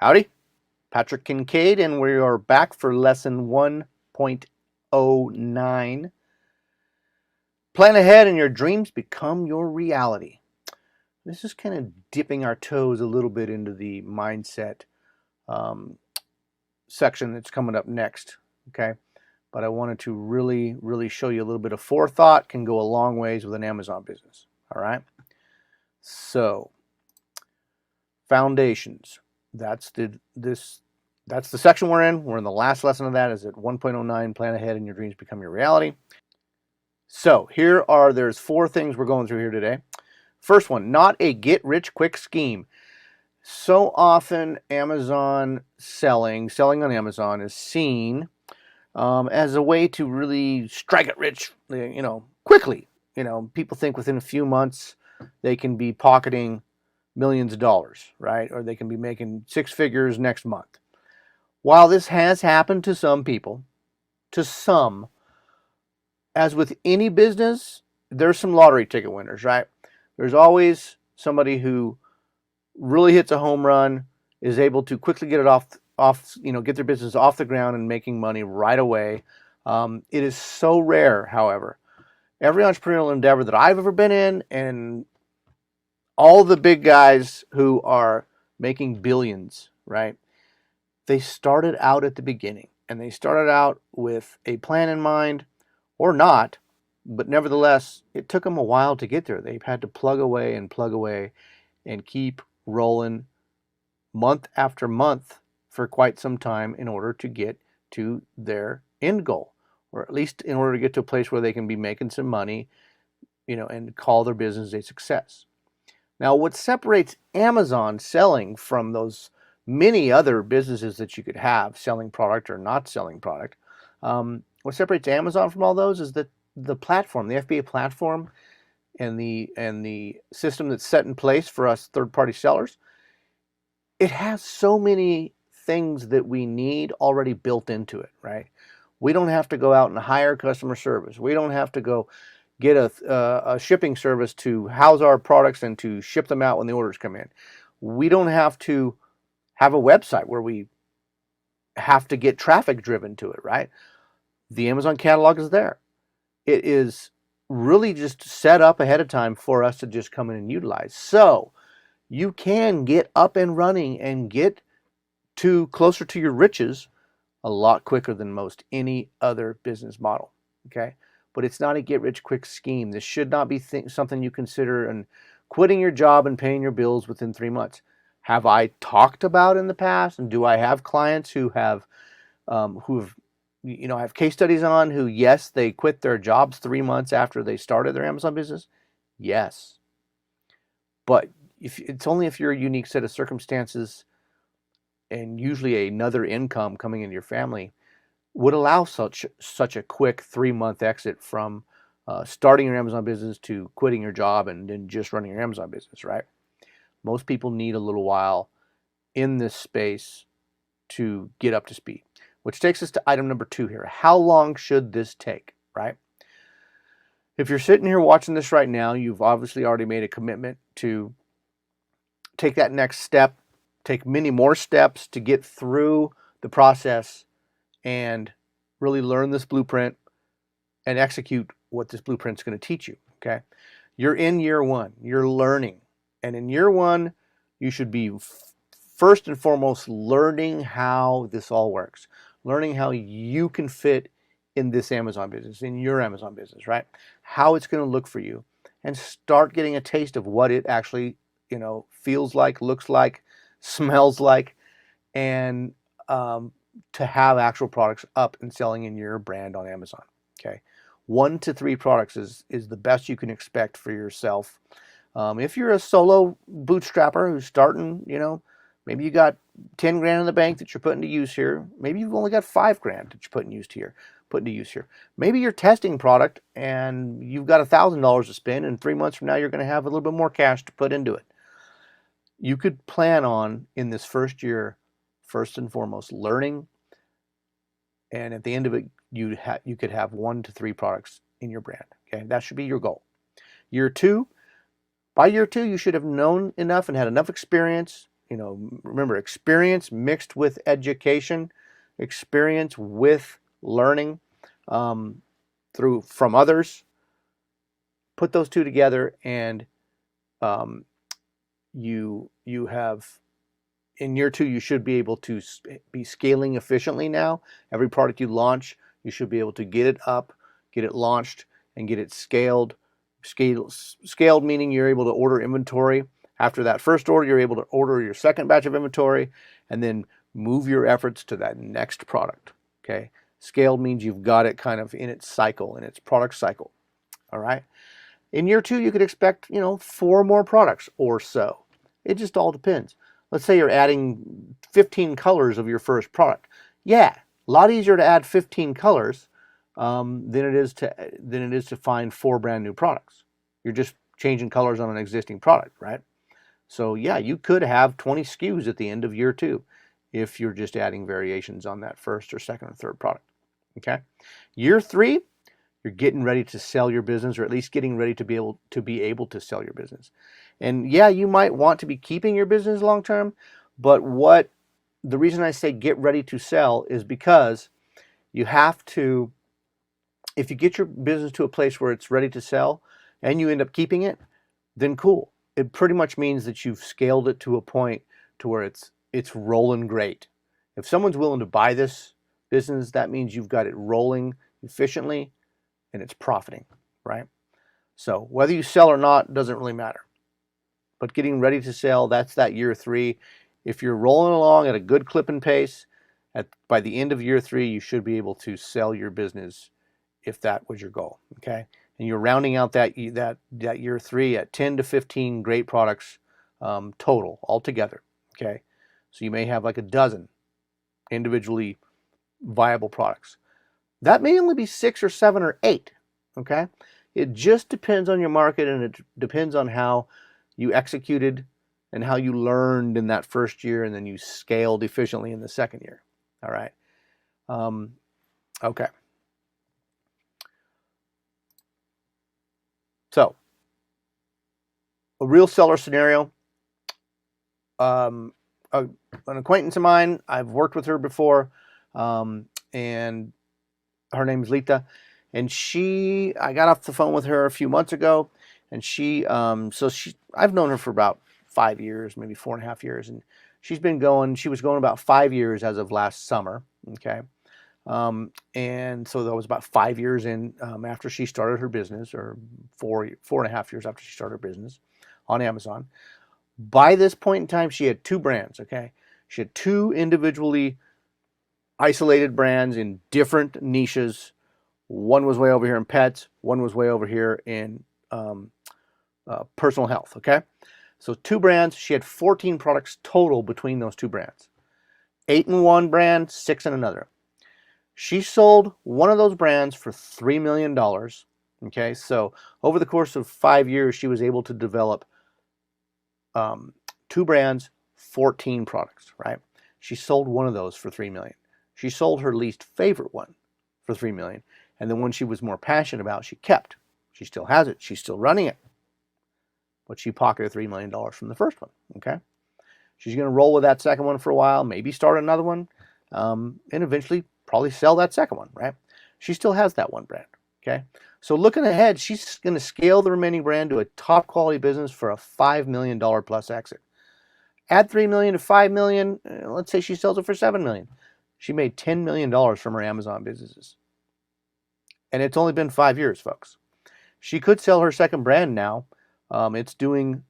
Howdy, Patrick Kincaid, and we are back for lesson 1.09. Plan ahead and your dreams become your reality. This is kind of dipping our toes a little bit into the mindset um, section that's coming up next, okay? But I wanted to really show you a little bit of forethought can go a long ways with an Amazon business, all right? So, foundations. That's the section we're in. We're in the last lesson of that. Is at 1.09, plan ahead and your dreams become your reality. So there's 4 things we're going through here today. First one, not a get rich quick scheme. So often Amazon selling on Amazon is seen as a way to really strike it rich, quickly. People think within a few months they can be pocketing millions of dollars, right? Or they can be making 6 figures next month. While this has happened to some people, as with any business, there's some lottery ticket winners, right? There's always somebody who really hits a home run, is able to quickly get it get their business off the ground and making money right away. It is so rare, however. Every entrepreneurial endeavor that I've ever been in, and all the big guys who are making billions, right? They started out at the beginning, and they started out with a plan in mind, or not, but nevertheless, it took them a while to get there. They've had to plug away and keep rolling month after month for quite some time in order to get to their end goal, or at least in order to get to a place where they can be making some money, and call their business a success. Now, what separates Amazon selling from those many other businesses that you could have, selling product or not selling product, what separates Amazon from all those is that the platform, the FBA platform, and the system that's set in place for us third-party sellers, it has so many things that we need already built into it, right? We don't have to go out and hire customer service. We don't have to go get a shipping service to house our products and to ship them out when the orders come in. We don't have to have a website where we have to get traffic driven to it, right? The Amazon catalog is there. It is really just set up ahead of time for us to just come in and utilize. So you can get up and running and get to closer to your riches a lot quicker than most any other business model, okay? But it's not a get-rich-quick scheme. This should not be something you consider and quitting your job and paying your bills within 3 months. Have I talked about in the past, and do I have clients who have I have case studies on who, yes, they quit their jobs 3 months after they started their Amazon business? Yes. But it's only if you're a unique set of circumstances and usually another income coming into your family would allow such a quick 3-month exit from starting your Amazon business to quitting your job and then just running your Amazon business, right? Most people need a little while in this space to get up to speed, which takes us to item number 2 here. How long should this take, right? If you're sitting here watching this right now, you've obviously already made a commitment to take that next step, take many more steps to get through the process and really learn this blueprint and execute what this blueprint's going to teach you, okay? You're in year 1. You're learning. And in year 1, you should be first and foremost learning how this all works, learning how you can fit in this Amazon business, in your Amazon business, right? How it's going to look for you, and start getting a taste of what it actually, feels like, looks like, smells like, and to have actual products up and selling in your brand on Amazon, okay? 1 to 3 products is the best you can expect for yourself. If you're a solo bootstrapper who's starting, maybe you got 10 grand in the bank that you're putting to use here. Maybe you've only got 5 grand that you're putting to use here. Maybe you're testing product and you've got $1,000 to spend, and 3 months from now you're going to have a little bit more cash to put into it. You could plan on, in this first year, first and foremost, learning, and at the end of it, you could have 1 to 3 products in your brand. Okay, that should be your goal. By year 2, you should have known enough and had enough experience remember, experience mixed with education, experience with learning from others. Put those two together, and um, you have, in year two, you should be able to be scaling efficiently now. Every product you launch, you should be able to get it up, get it launched, and get it scaled. Scaled meaning you're able to order inventory. After that first order, you're able to order your second batch of inventory and then move your efforts to that next product. Okay. Scaled means you've got it kind of in its cycle, in its product cycle. All right. In year two, you could expect, 4 more products or so. It just all depends. Let's say you're adding 15 colors of your first product. Yeah, a lot easier to add 15 colors than it is to find 4 brand new products. You're just changing colors on an existing product, right? So yeah, you could have 20 SKUs at the end of year two if you're just adding variations on that first or second or third product. Okay. Year three, you're getting ready to sell your business, or at least getting ready to be able to sell your business. And yeah, you might want to be keeping your business long term, but the reason I say get ready to sell is because you have to, if you get your business to a place where it's ready to sell and you end up keeping it, then cool. It pretty much means that you've scaled it to a point to where it's rolling great. If someone's willing to buy this business, that means you've got it rolling efficiently and it's profiting, right? So whether you sell or not doesn't really matter. But getting ready to sell, that's that year three. If you're rolling along at a good clip and pace, by the end of year three, you should be able to sell your business if that was your goal, okay? And you're rounding out that year three at 10 to 15 great products total altogether, okay? So you may have like a dozen individually viable products. That may only be 6 or 7 or 8, okay? It just depends on your market, and it depends on how you executed and how you learned in that first year, and then you scaled efficiently in the second year, all right? Okay. So, a real seller scenario. An acquaintance of mine, I've worked with her before, and her name's Lita, and I got off the phone with her a few months ago, and I've known her for about 5 years, maybe 4.5 years, and she was going about 5 years as of last summer, okay? And so that was about 5 years in after she started her business, or 4.5 years after she started her business on Amazon. By this point in time, she had 2 brands, okay? She had 2 individually isolated brands in different niches. One was way over here in pets, one was way over here in personal health, okay? So 2 brands. She had 14 products total between those 2 brands. 8 in one brand, 6 in another. She sold one of those brands for $3 million, okay? So over the course of 5 years, she was able to develop 2 brands, 14 products, right? She sold one of those for $3 million. She sold her least favorite one for $3 million. And the one she was more passionate about, she kept. She still has it. She's still running it. But she pocketed $3 million from the first one, okay? She's going to roll with that second one for a while, maybe start another one, and eventually probably sell that second one, right? She still has that one brand, okay? So looking ahead, she's going to scale the remaining brand to a top quality business for a $5 million plus exit. Add $3 million to $5 million, let's say she sells it for $7 million. She made $10 million from her Amazon businesses. And it's only been 5 years, folks. She could sell her second brand now. It's doing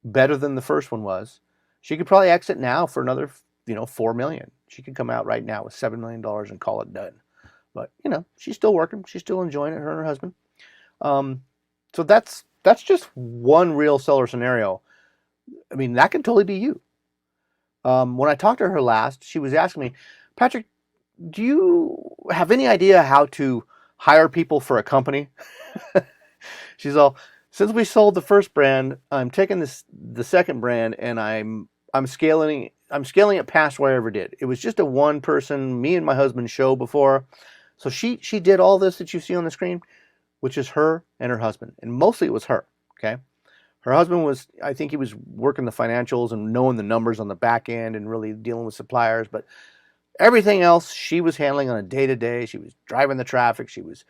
better than the first one was. She could probably exit now for another, $4 million. She could come out right now with $7 million and call it done. But, she's still working. She's still enjoying it, her and her husband. So that's just one real seller scenario. I mean, that could totally be you. When I talked to her last, she was asking me, Patrick, do you have any idea how to hire people for a company? She's all, since we sold the first brand, I'm taking the second brand, and I'm scaling it past where I ever did. It was just a one person, me and my husband show before. So she did all this that you see on the screen, which is her and her husband. And mostly it was her, okay? Her husband was, I think he was working the financials and knowing the numbers on the back end and really dealing with suppliers, but everything else she was handling on a day-to-day. She was driving the traffic. She was,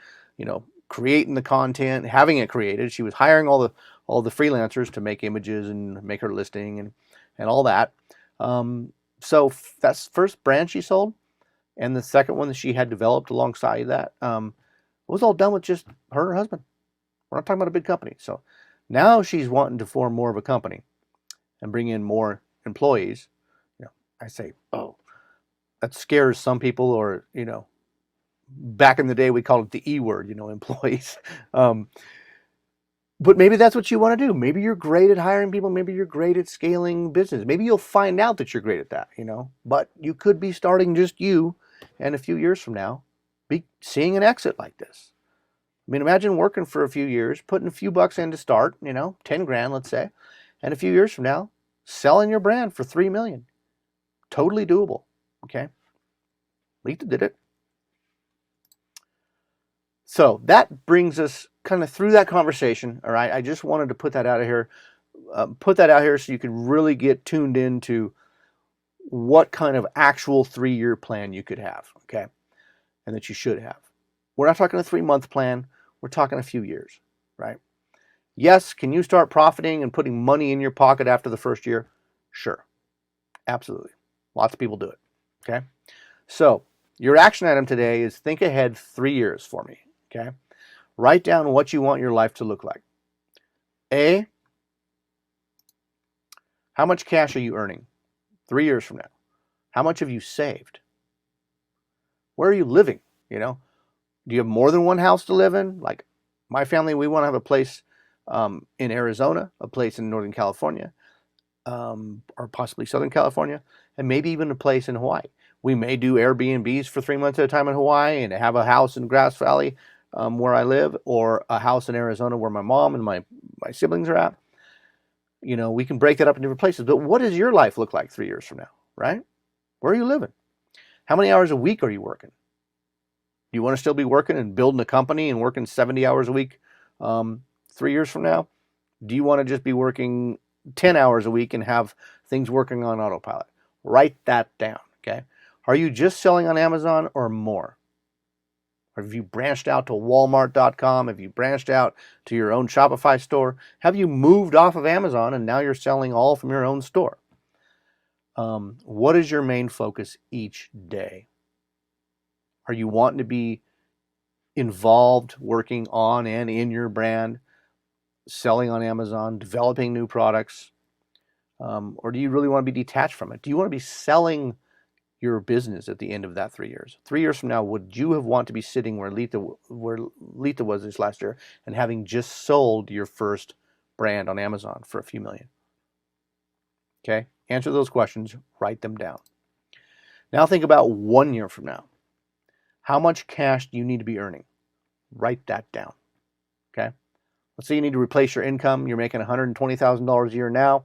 creating the content, having it created. She was hiring all the freelancers to make images and make her listing and all that. So that's first brand she sold, and the second one that she had developed alongside that was all done with just her and her husband. We're not talking about a big company. So now she's wanting to form more of a company and bring in more employees. I say, oh, that scares some people, or back in the day we called it the E word, employees. But maybe that's what you want to do. Maybe you're great at hiring people. Maybe you're great at scaling business. Maybe you'll find out that you're great at that, But you could be starting just you, and a few years from now, be seeing an exit like this. I mean, imagine working for a few years, putting a few bucks in to start, 10 grand, let's say, and a few years from now, selling your brand for 3 million. Totally doable. Okay. Lita did it. So that brings us kind of through that conversation. All right. I just wanted to put that out here so you could really get tuned into what kind of actual 3-year plan you could have. Okay. And that you should have. We're not talking a 3-month plan. We're talking a few years, right? Yes. Can you start profiting and putting money in your pocket after the first year? Sure. Absolutely. Lots of people do it. Okay. So your action item today is think ahead 3 years for me. Okay. Write down what you want your life to look like. A, how much cash are you earning 3 years from now? How much have you saved? Where are you living? Do you have more than one house to live in? Like my family, we want to have a place in Arizona, a place in Northern California, or possibly Southern California, and maybe even a place in Hawaii. We may do Airbnbs for 3 months at a time in Hawaii and have a house in Grass Valley where I live, or a house in Arizona where my mom and my siblings are at. We can break that up in different places. But what does your life look like 3 years from now, right? Where are you living? How many hours a week are you working? Do you want to still be working and building a company and working 70 hours a week 3 years from now? Do you want to just be working 10 hours a week and have things working on autopilot? Write that down, okay? Are you just selling on Amazon or more? Or have you branched out to Walmart.com? Have you branched out to your own Shopify store? Have you moved off of Amazon and now you're selling all from your own store? What is your main focus each day? Are you wanting to be involved working on and in your brand, selling on Amazon, developing new products? Or do you really want to be detached from it? Do you want to be selling your business at the end of that 3 years? 3 years from now, would you have want to be sitting where Lita was this last year and having just sold your first brand on Amazon for a few million? Okay, answer those questions, write them down. Now think about 1 year from now. How much cash do you need to be earning? Write that down. Okay, let's say you need to replace your income. You're making $120,000 a year now.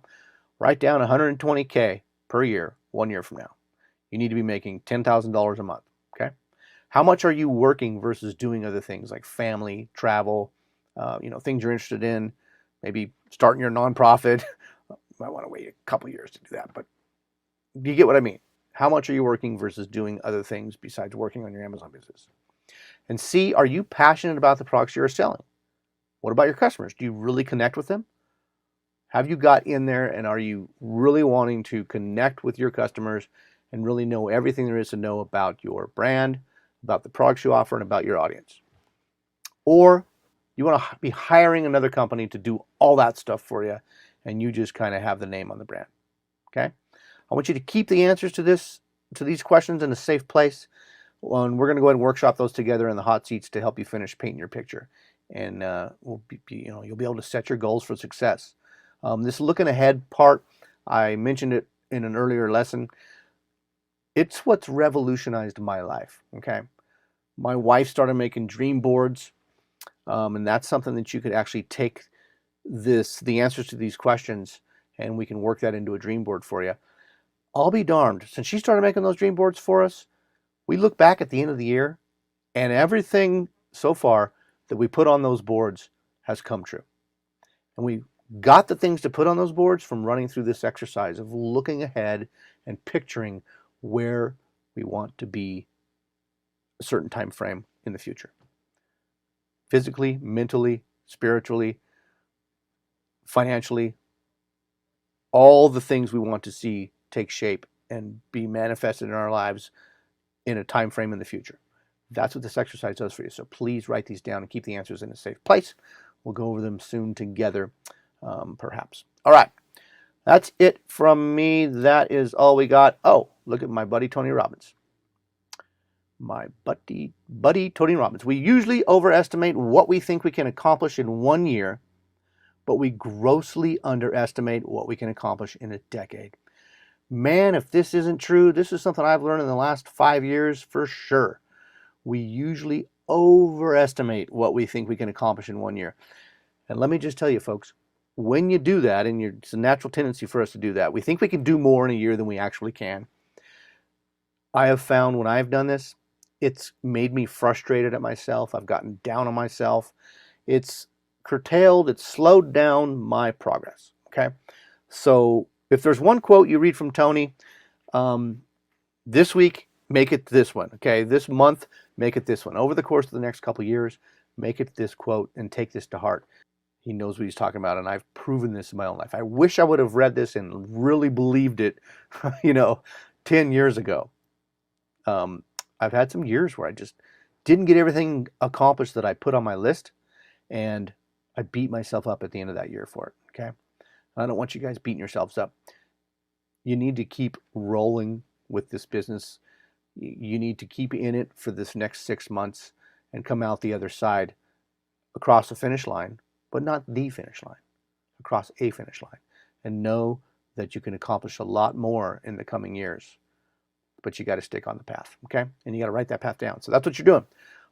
Write down $120K per year 1 year from now. You need to be making $10,000 a month, okay? How much are you working versus doing other things like family, travel, things you're interested in, maybe starting your nonprofit? You might want to wait a couple years to do that, but you get what I mean. How much are you working versus doing other things besides working on your Amazon business? And C, are you passionate about the products you're selling? What about your customers? Do you really connect with them? Have you got in there and are you really wanting to connect with your customers and really know everything there is to know about your brand, about the products you offer, and about your audience? Or you want to be hiring another company to do all that stuff for you, and you just kind of have the name on the brand, okay? I want you to keep the answers to these questions in a safe place. And we're going to go ahead and workshop those together in the hot seats to help you finish painting your picture. And you'll be able to set your goals for success. This looking ahead part, I mentioned it in an earlier lesson. It's what's revolutionized my life, okay? My wife started making dream boards, and that's something that you could actually take the answers to these questions, and we can work that into a dream board for you. I'll be darned. Since she started making those dream boards for us, we look back at the end of the year, and everything so far that we put on those boards has come true. And we got the things to put on those boards from running through this exercise of looking ahead and picturing where we want to be a certain time frame in the future. Physically, mentally, spiritually, financially, all the things we want to see take shape and be manifested in our lives in a time frame in the future. That's what this exercise does for you. So please write these down and keep the answers in a safe place. We'll go over them soon together, perhaps. All right. That's it from me. That is all we got. Oh, look at my buddy Tony Robbins. My buddy Tony Robbins. We usually overestimate what we think we can accomplish in 1 year, but we grossly underestimate what we can accomplish in a decade. Man, if this isn't true, this is something I've learned in the last 5 years for sure. We usually overestimate what we think we can accomplish in 1 year. And let me just tell you, folks, when you do that, and it's a natural tendency for us to do that, we think we can do more in a year than we actually can. I have found when I've done this, it's made me frustrated at myself. I've gotten down on myself. It's curtailed, it's slowed down my progress. Okay. So if there's one quote you read from Tony, this week, make it this one. Okay. This month, make it this one. Over the course of the next couple of years, make it this quote and take this to heart. He knows what he's talking about, and I've proven this in my own life. I wish I would have read this and really believed it, 10 years ago. I've had some years where I just didn't get everything accomplished that I put on my list, and I beat myself up at the end of that year for it. Okay. I don't want you guys beating yourselves up. You need to keep rolling with this business. You need to keep in it for this next 6 months and come out the other side across the finish line, but not the finish line, across a finish line, and know that you can accomplish a lot more in the coming years. But you got to stick on the path, okay? And you got to write that path down. So that's what you're doing.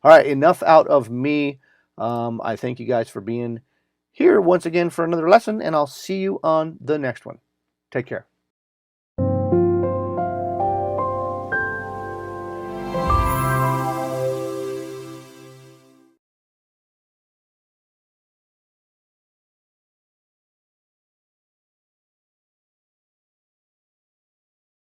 All right, enough out of me. I thank you guys for being here once again for another lesson, and I'll see you on the next one. Take care.